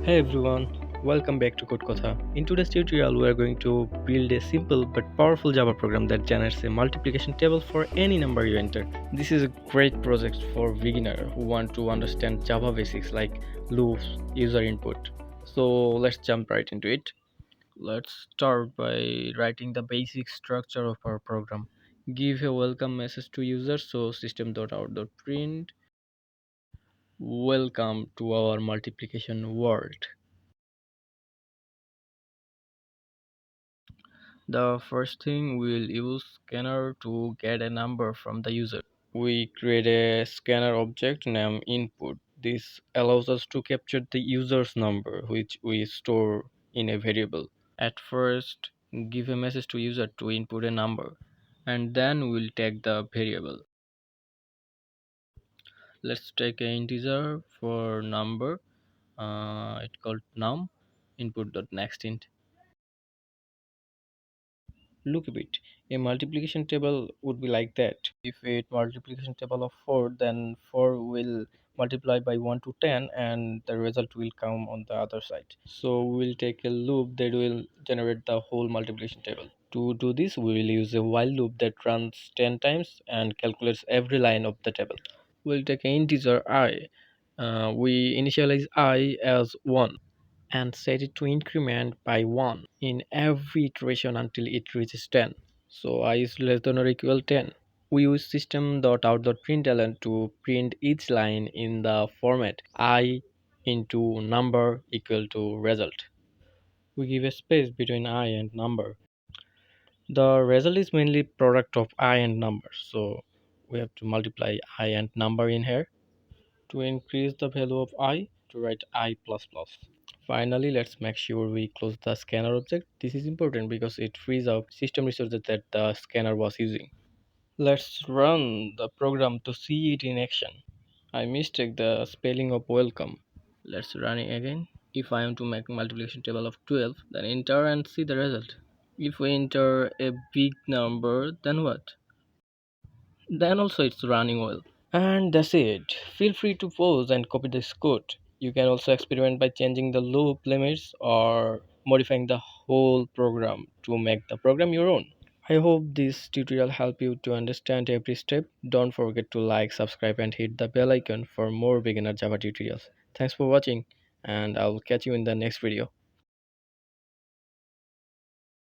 Hey everyone, welcome back to Code Kotha. In today's tutorial, we are going to build a simple but powerful Java program that generates a multiplication table for any number you enter. This is a great project for beginners who want to understand Java basics like loops, user input. So let's jump right into it. Let's start by writing the basic structure of our program. Give a welcome message to users, so system.out.print welcome to our multiplication world. The first thing we'll use scanner to get a number from the user. We create a scanner object named input. This allows us to capture the user's number which we store in a variable. At first, give a message to user to input a number and then we'll take the variable. Let's take an integer for number. It's called num input.nextInt. Look a bit. A multiplication table would be like that. If it multiplication table of 4, then 4 will multiply by 1 to 10 and the result will come on the other side. So we'll take a loop that will generate the whole multiplication table. To do this, we will use a while loop that runs 10 times and calculates every line of the table. We'll take an integer I. We initialize I as 1 and set it to increment by 1 in every iteration until it reaches 10. So I is less than or equal 10. We use system.out.println to print each line in the format I into number equal to result. We give a space between I and number. The result is mainly product of I and number, so we have to multiply I and number in here. To increase the value of I, to write I plus plus. Finally, let's make sure we close the scanner object. This is important because it frees up system resources that the scanner was using. Let's run the program to see it in action. I mistake the spelling of welcome. Let's run it again. If I am to make multiplication table of 12, then enter and see the result. If we enter a big number, then what? Then also it's running well. And that's it. Feel free to pause and copy this code. You can also experiment by changing the loop limits or modifying the whole program to make the program your own. I hope this tutorial helped you to understand every step. Don't forget to like, subscribe and hit the bell icon for more beginner Java tutorials. Thanks for watching and I'll catch you in the next video.